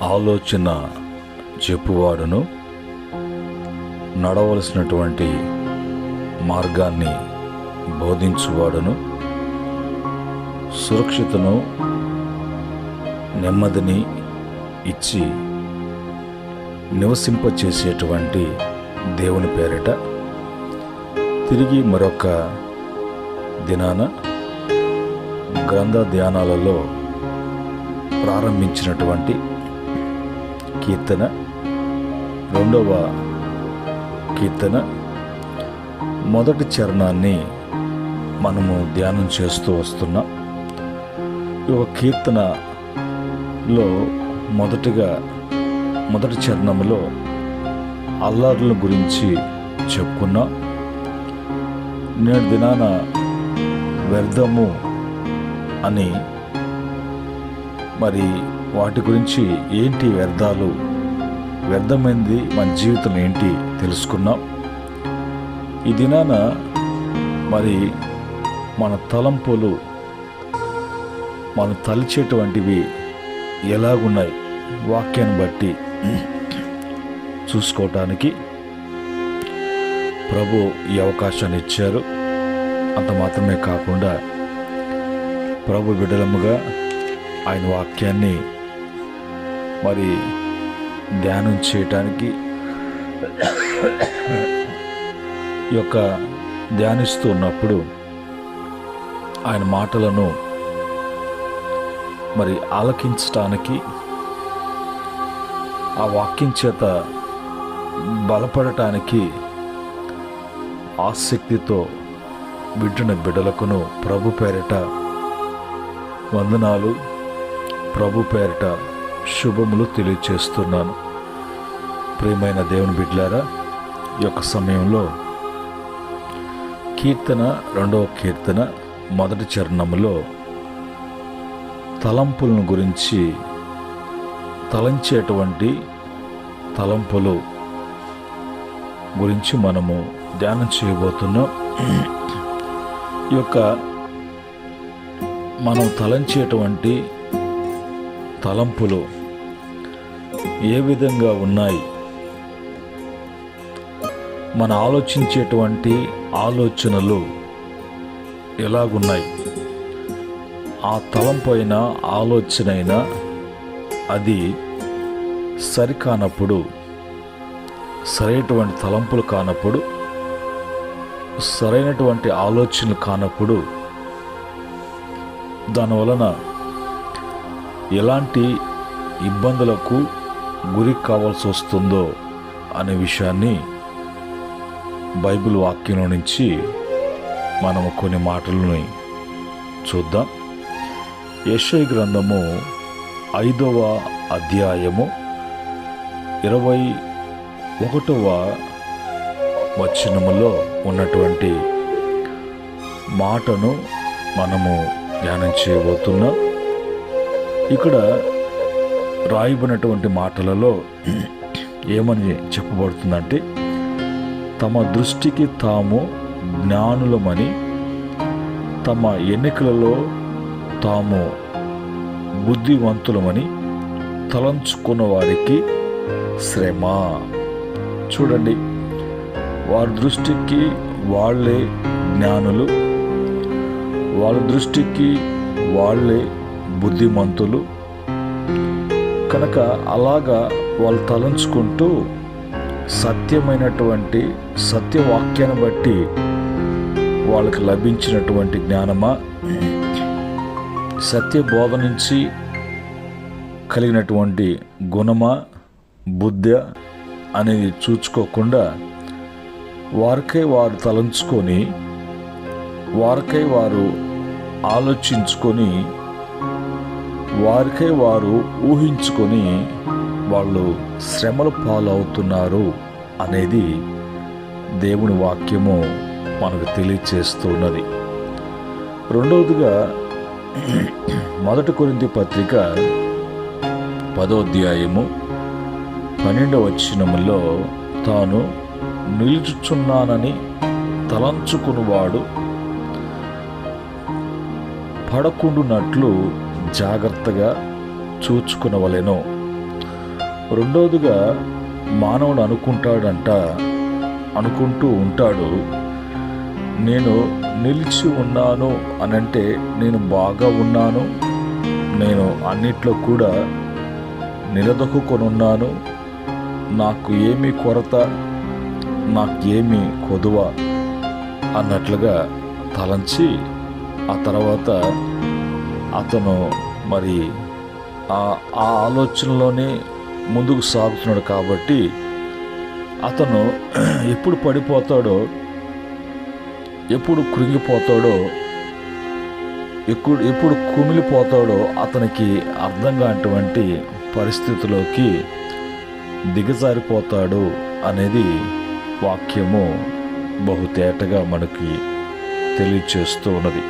ఆలోచన చెప్పువాడును, నడవలసినటువంటి మార్గాన్ని బోధించువాడును, సురక్షితను నెమ్మదిని ఇచ్చి నివసింపచేసేటువంటి దేవుని పేరిట తిరిగి మరొక దినాన గ్రంథ ధ్యానాలలో ప్రారంభించినటువంటి కీర్తన 2వ కీర్తన మొదటి చరణాన్ని మనము ధ్యానం చేస్తూ వస్తున్నాం. ఈ కీర్తనలో మొదటి చరణంలో అల్లర్ల గురించి చెప్పుకున్నాం. నేటి దినాన వ్యర్థము అని, మరి వాటి గురించి ఏంటి వ్యర్థమైంది మన జీవితం ఏంటి తెలుసుకున్నాం. ఈ దినాన మరి మన తలంపులు, మనం తలిచేటువంటివి ఎలాగున్నాయి వాక్యాన్ని బట్టి చూసుకోవటానికి ప్రభు ఈ అవకాశాన్ని ఇచ్చారు. అంత మాత్రమే కాకుండా ప్రభు బిడ్డలముగా ఆయన వాక్యాన్ని మరి ధ్యానం చేయటానికి ఈ యొక్క ధ్యానిస్తూ ఉన్నప్పుడు ఆయన మాటలను మరి ఆలకించటానికి, ఆ వాక్యం చేత బలపడటానికి ఆసక్తితో వింటున్న బిడ్డలకును ప్రభు పేరిట వందనాలు, ప్రభు పేరిట శుభములు తెలియచేస్తున్నాను. ప్రియమైన దేవుని బిడ్డలారా, ఈ యొక్క సమయంలో కీర్తన 2వ కీర్తన మొదటి చరణంలో తలంపులను గురించి, తలంచేటువంటి తలంపులు గురించి మనము ధ్యానం చేయబోతున్నాం. ఈ యొక్క మనం తలంచేటువంటి తలంపులు ఏ విధంగా ఉన్నాయి, మన ఆలోచించేటువంటి ఆలోచనలు ఎలాగున్నాయి, ఆ తలంపైన ఆలోచనైనా అది సరికానప్పుడు, సరైనటువంటి తలంపులు కానప్పుడు, సరైనటువంటి ఆలోచనలు కానప్పుడు దానివలన ఎలాంటి ఇబ్బందులకు గురి కావాల్సి వస్తుందో అనే విషయాన్ని బైబిల్ వాక్యంలో నుంచి మనము కొన్ని మాటలని చూద్దాం. యెషయా గ్రంథము 5వ అధ్యాయము 21వ వచనములో ఉన్నటువంటి మాటను మనము ధ్యానం చేయబోతున్నాం. ఇక్కడ రాయబడినటువంటి మాటలలో ఏమని చెప్పబడుతుందంటే, తమ దృష్టికి తాము జ్ఞానులమని, తమ ఎన్నికలలో తాము బుద్ధివంతులమని తలంచుకున్న వారికి శ్రమ. చూడండి, వారి దృష్టికి వాళ్ళే జ్ఞానులు, వాళ్ళ దృష్టికి వాళ్ళే బుద్ధిమంతులు కనుక అలాగా వాళ్ళు తలంచుకుంటూ సత్యమైనటువంటి సత్యవాక్యాన్ని బట్టి వాళ్ళకి లభించినటువంటి జ్ఞానమా, సత్య బోధ నుంచి కలిగినటువంటి గుణమా, బుద్ధి అనేది చూసుకోకుండా వారికై వారు తలంచుకొని, వారికై వారు ఆలోచించుకొని, వారికై వారు ఊహించుకొని వాళ్ళు శ్రమల పాలవుతున్నారు అనేది దేవుని వాక్యము మనకు తెలియచేస్తున్నది. రెండవదిగా 1 కొరింథీ పత్రిక 10వ అధ్యాయము 12వ వచనములో, తాను నిలుచుచున్నానని తలంచుకునివాడు పడకుండునట్లు జాగ్రత్తగా చూచుకునవలెను. రెండవదిగా మానవుడు అనుకుంటూ ఉంటాడు, నేను నిలిచి ఉన్నాను అనంటే నేను బాగా ఉన్నాను, నేను అన్నిట్లో కూడా నిలదొక్కుకొనున్నాను, నాకు ఏమీ కొరత, నాకు ఏమీ కొదువ అన్నట్లుగా తలంచి ఆ తర్వాత అతను మరి ఆ ఆలోచనలోనే ముందుకు సాగుతున్నాడు. కాబట్టి అతను ఎప్పుడు పడిపోతాడో, ఎప్పుడు కృంగిపోతాడో, ఎప్పుడు కుమిలిపోతాడో అతనికి అర్థం కానటువంటి పరిస్థితిలోకి దిగజారిపోతాడు అనేది వాక్యము బహుతేటగా మనకి తెలియచేస్తూ ఉన్నది.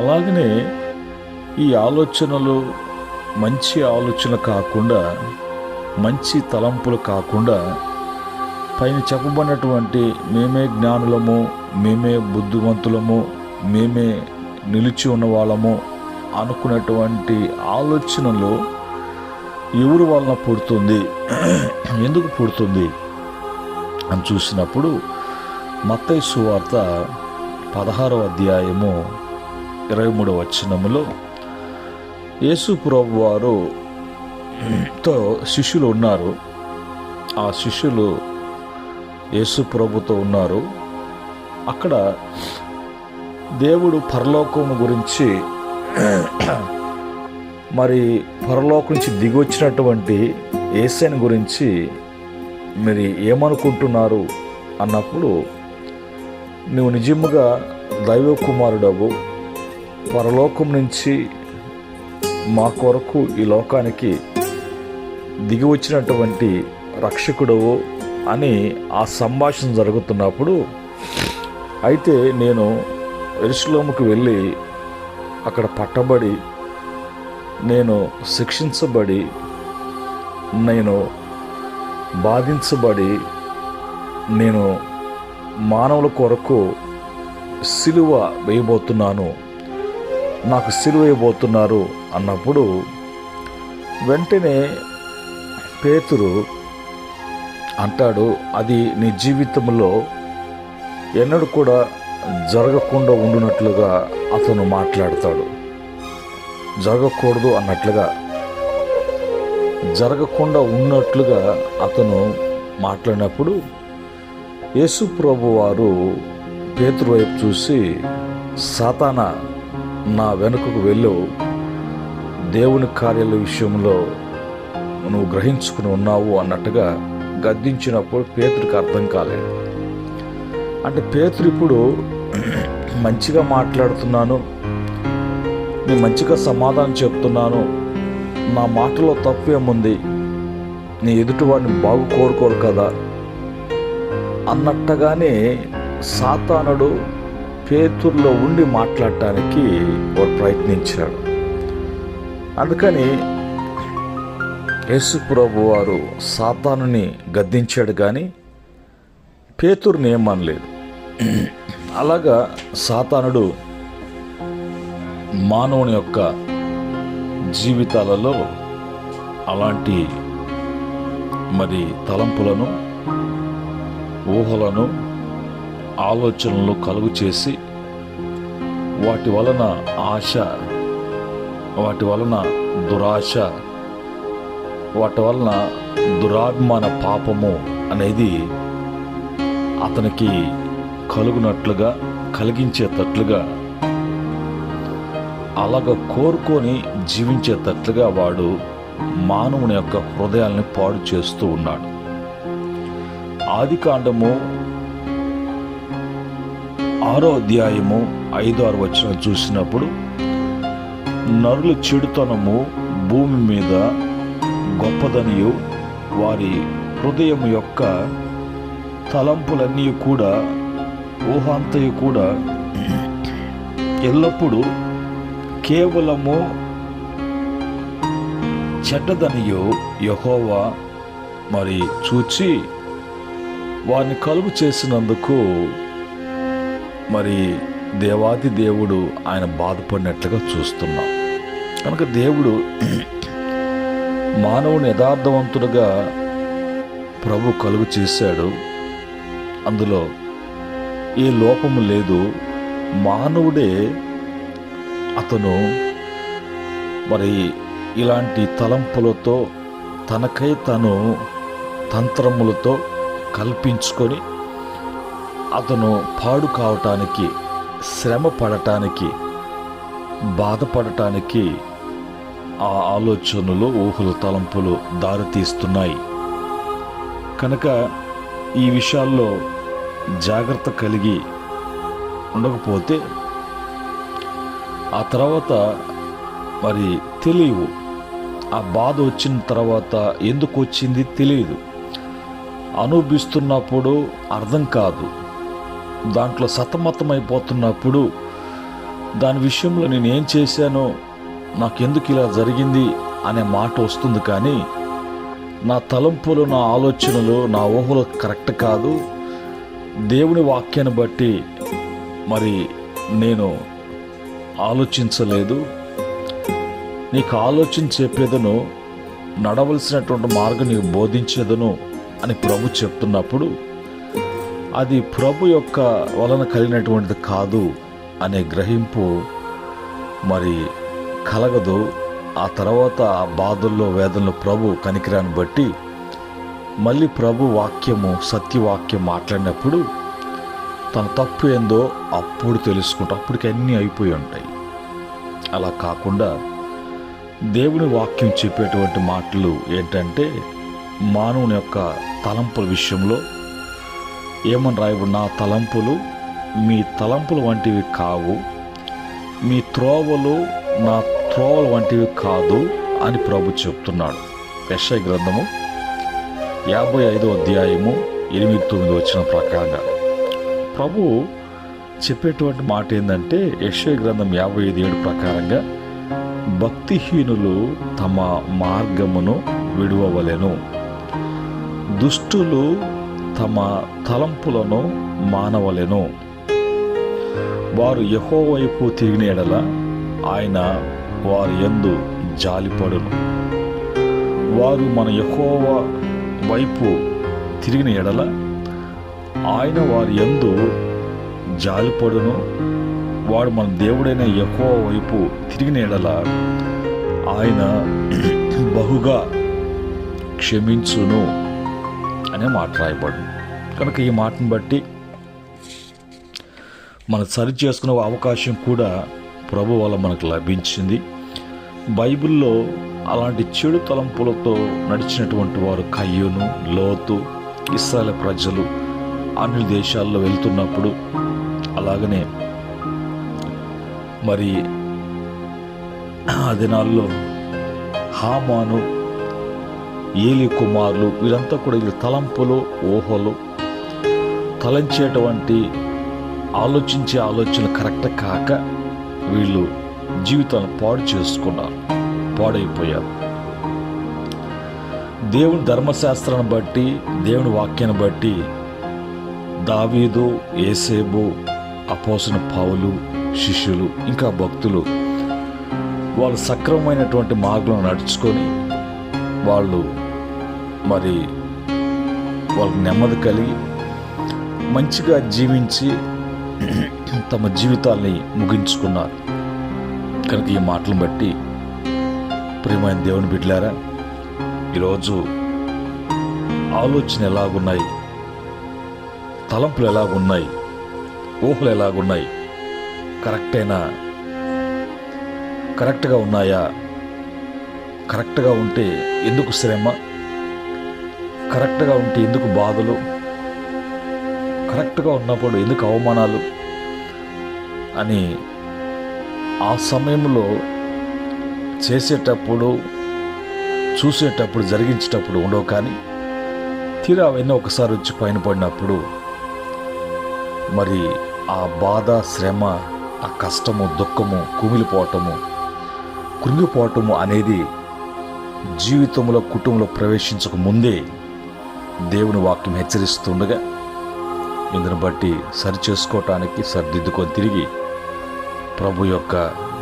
అలాగనే ఈ ఆలోచనలు మంచి ఆలోచన కాకుండా, మంచి తలంపులు కాకుండా, పైన చెప్పబడినటువంటి మేమే జ్ఞానులము, మేమే బుద్ధిమంతులము, మేమే నిలిచి ఉన్న వాళ్ళము అనుకున్నటువంటి ఆలోచనలు ఎవరి వలన పుడుతుంది, ఎందుకు పుడుతుంది అని చూసినప్పుడు మత్తయి సువార్త 16వ అధ్యాయము 23వ వచనములో యేసు ప్రభు వారుతో శిష్యులు ఉన్నారు. ఆ శిష్యులు యేసు ప్రభుతో ఉన్నారు. అక్కడ దేవుడు పరలోకం గురించి, మరి పరలోకం నుంచి దిగొచ్చినటువంటి యేసుని గురించి మరి ఏమనుకుంటున్నారు అన్నప్పుడు, నువ్వు నిజముగా దైవ కుమారుడవు, పరలోకం నుంచి మా కొరకు ఈ లోకానికి దిగి వచ్చినటువంటి రక్షకుడవు అని ఆ సంభాషణ జరుగుతున్నప్పుడు, అయితే నేను యెరూషలేముకు వెళ్ళి అక్కడ పట్టబడి, నేను శిక్షించబడి, నేను బాధించబడి, నేను మానవుల కొరకు సిలువ వేయబోతున్నాను, నాకు సిలువ వేయబోతున్నారు అన్నప్పుడు వెంటనే పేతురు అంటాడు, అది నీ జీవితంలో ఎన్నడూ కూడా జరగకుండా ఉండునట్లుగా అతను మాట్లాడతాడు. జరగకూడదు అన్నట్లుగా, జరగకుండా ఉన్నట్లుగా అతను మాట్లాడినప్పుడు యేసు ప్రభు వారు పేతురు వైపు చూసి, సాతానా, నా వెనుకకు వెళ్ళు, దేవుని కార్యాల విషయంలో నువ్వు గ్రహించుకుని ఉన్నావు అన్నట్టుగా గద్దించినప్పుడు పేతురికి అర్థం కాలేదు. అంటే పేతురు ఇప్పుడు మంచిగా మాట్లాడుతున్నాను, నేను మంచిగా సమాధానం చెప్తున్నాను, నా మాటలో తప్పేముంది, నీ ఎదుటివాడిని బాగు కోరుకోరు కదా అన్నట్టుగానే సాతానుడు పేతురులో ఉండి మాట్లాడటానికి వాడు ప్రయత్నించాడు. అందుకని యేసు ప్రభు వారు సాతానుని గద్దించాడు, కానీ పేతురుని ఏమనలేదు. అలాగా సాతానుడు మానవుని యొక్క జీవితాలలో అలాంటి మరి తలంపులను, ఊహలను, ఆలోచనలు కలుగు చేసి వాటి వలన ఆశ, వాటి వలన దురాశ, వాటి వలన దురాభిమాన పాపము అనేది అతనికి కలిగించేటట్లుగా అలాగ కోరుకొని జీవించేటట్లుగా వాడు మానవుని యొక్క హృదయాల్ని పాడు చేస్తూ ఉన్నాడు. ఆదికాండము 6వ అధ్యాయము 5-6 వచనం చూసినప్పుడు, నరుల చెడుతనము భూమి మీద గొప్పదనియు, వారి హృదయం యొక్క తలంపులన్నీ కూడా, ఊహాంతయు కూడా ఎల్లప్పుడూ కేవలము చెడ్డదనియు యెహోవా మరి చూచి వారిని కలుగు చేసినందుకు మరి దేవాది దేవుడు ఆయన బాధపడినట్లుగా చూస్తున్నాం. కనుక దేవుడు మానవుని యథార్థవంతుడుగా ప్రభు కలుగు చేశాడు. అందులో ఏ లోపము లేదు. మానవుడే అతను మరి ఇలాంటి తలంపులతో తనకై తను తంత్రములతో కల్పించుకొని అతను పాడు కావటానికి, శ్రమ పడటానికి, బాధపడటానికి ఆ ఆలోచనలు, ఊహలు, తలంపులు దారితీస్తున్నాయి. కనుక ఈ విషయాల్లో జాగ్రత్త కలిగి ఉండకపోతే ఆ తర్వాత మరి తెలియవు. ఆ బాధ వచ్చిన తర్వాత ఎందుకు వచ్చింది తెలియదు. అనుభవిస్తున్నప్పుడు అర్థం కాదు. దాంట్లో సతమతమైపోతున్నప్పుడు దాని విషయంలో నేను ఏం చేశానో, నాకెందుకు ఇలా జరిగింది అనే మాట వస్తుంది. కానీ నా తలంపులు, నా ఆలోచనలు, నా ఊహలు కరెక్ట్ కాదు, దేవుని వాక్యాన్ని బట్టి మరి నేను ఆలోచించలేదు, నీకు ఆలోచన చెప్పేదను, నడవలసినటువంటి మార్గం నీకు బోధించేదను అని ప్రభు చెప్తున్నప్పుడు అది ప్రభు యొక్క వలన కలిగినటువంటిది కాదు అనే గ్రహింపు మరి కలగదు. ఆ తర్వాత ఆ బాధల్లో, వేదనలో ప్రభు కనికరాన్ని బట్టి మళ్ళీ ప్రభు వాక్యము, సత్యవాక్యం మాట్లాడినప్పుడు తన తప్పు ఏందో అప్పుడు తెలుసుకుంటా. అప్పటికి అన్నీ అయిపోయి ఉంటాయి. అలా కాకుండా దేవుని వాక్యం చెప్పేటువంటి మాటలు ఏంటంటే, మానవుని యొక్క తలంపుల విషయంలో ఏమని రాయబడి, నా తలంపులు మీ తలంపులు వంటివి కావు, మీ త్రోవలు నా త్రోవల వంటివి కాదు అని ప్రభు చెప్తున్నాడు. యెషయా గ్రంథము 55వ అధ్యాయము 8-9 వచనం ప్రకారంగా ప్రభు చెప్పేటువంటి మాట ఏంటంటే, యెషయా గ్రంథం 55:7 ప్రకారంగా భక్తిహీనులు తమ మార్గమును విడువవలెను, దుష్టులు తమ తలంపులను మానవలెను, వారు యెహోవా వైపు తిరిగిన ఎడల ఆయన వారి యందు జాలిపడును. వారు మన యెహోవా వైపు తిరిగిన ఎడల ఆయన వారి యందు జాలిపడును. వాడు మన దేవుడైన యెహోవా వైపు తిరిగిన ఎడల ఆయన బహుగా క్షమించును అనే మాట రాయబడును. కనుక ఈ మాటను బట్టి మనం సరి చేసుకునే అవకాశం కూడా ప్రభు వల్ల మనకు లభించింది. బైబిల్లో అలాంటి చెడు తలంపులతో నడిచినటువంటి వారు కయ్యూను, లోతు, ఇశ్రాయేలు ప్రజలు అన్ని దేశాల్లో వెళ్తున్నప్పుడు, అలాగనే మరి ఆ దినాల్లో హామాను, ఏలి కుమారులు, వీరంతా కూడా వీళ్ళ తలంపులు, ఊహలు, తలంచేటువంటి ఆలోచించే ఆలోచనలు కరెక్ట్ కాక వీళ్ళు జీవితాలను పాడు చేసుకున్నారు, పాడైపోయారు. దేవుని ధర్మశాస్త్రాన్ని బట్టి, దేవుని వాక్యాన్ని బట్టి దావీదు, యేసేబు, అపోస్తలుడైన పౌలు, శిష్యులు, ఇంకా భక్తులు వాళ్ళు సక్రమమైనటువంటి మార్గంలో నడుచుకొని వాళ్ళు మరి వాళ్ళకి నెమ్మది కలిగి మంచిగా జీవించి తమ జీవితాల్ని ముగించుకున్నారు. కనుక ఈ మాటలను బట్టి ప్రియమైన దేవుని బిడ్డలారా, ఈరోజు ఆలోచన ఎలాగున్నాయి, తలంపులు ఎలాగున్నాయి, ఊహలు ఎలాగున్నాయి, కరెక్ట్గా ఉన్నాయా? కరెక్ట్గా ఉంటే ఎందుకు శ్రమ? కరెక్ట్గా ఉంటే ఎందుకు బాధలు? కరెక్ట్గా ఉన్నప్పుడు ఎందుకు అవమానాలు అని ఆ సమయంలో చేసేటప్పుడు, చూసేటప్పుడు, జరిగించేటప్పుడు ఉండవు. కానీ తీరా అవన్నీ ఒకసారి వచ్చి పైన పడినప్పుడు మరి ఆ బాధ, శ్రమ, ఆ కష్టము, దుఃఖము, కుమిలిపోవటము, కృంగిపోవటము అనేది జీవితంలో, కుటుంబంలో ప్రవేశించక ముందే దేవుని వాక్యం హెచ్చరిస్తుండగా ఇందును బట్టి సరి చేసుకోవటానికి, సరిదిద్దుకొని తిరిగి ప్రభు యొక్క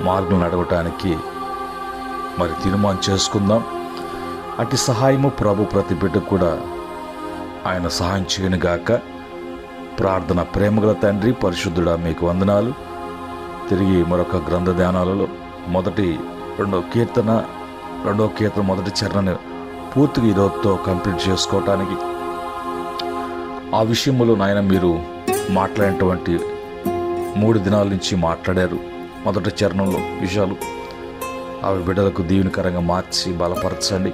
మార్గం నడవటానికి మరి తీర్మానం చేసుకుందాం. అటు సహాయము ప్రభు ప్రతి బిడ్డకు కూడా ఆయన సహాయం చేయను గాక. ప్రార్థన. ప్రేమగల తండ్రి, పరిశుద్ధుడా, మీకు వందనాలు. తిరిగి మరొక గ్రంథ ధ్యానాలలో రెండవ కీర్తన మొదటి చరణాన్ని పూర్తిగా ఈరోజుతో కంప్లీట్ చేసుకోవటానికి ఆ విషయంలో నాయన మీరు మాట్లాడినటువంటి 3 దినాల నుంచి మాట్లాడారు. మొదటి చరణంలో విషయాలు అవి బిడ్డలకు దీవెనకరంగా మార్చి బలపరచండి.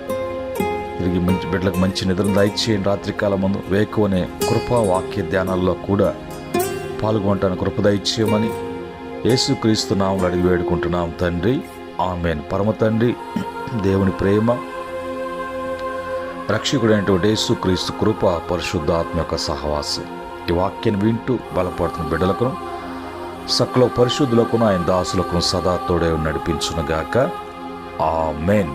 తిరిగి బిడ్డలకు మంచి నిద్రను దయచేయండి. రాత్రికాలం ముందు వేకువనే కృపా వాక్య ధ్యానాల్లో కూడా పాల్గొనటానికి కృప దయచేయమని యేసుక్రీస్తు నామములో అడిగి వేడుకుంటున్నాం తండ్రి, ఆమేన్. పరమ తండ్రి దేవుని ప్రేమ, రక్షకుడైనటువంటి యేసుక్రీస్తు కృప, పరిశుద్ధాత్మ యొక్క సహవాసం ఈ వాక్యాన్ని వింటూ బలపడుతున్న బిడ్డలకు, సకల పరిశుద్ధులకు, ఆయన దాసులకు సదా తోడే నడిపించునుగాక. ఆమేన్.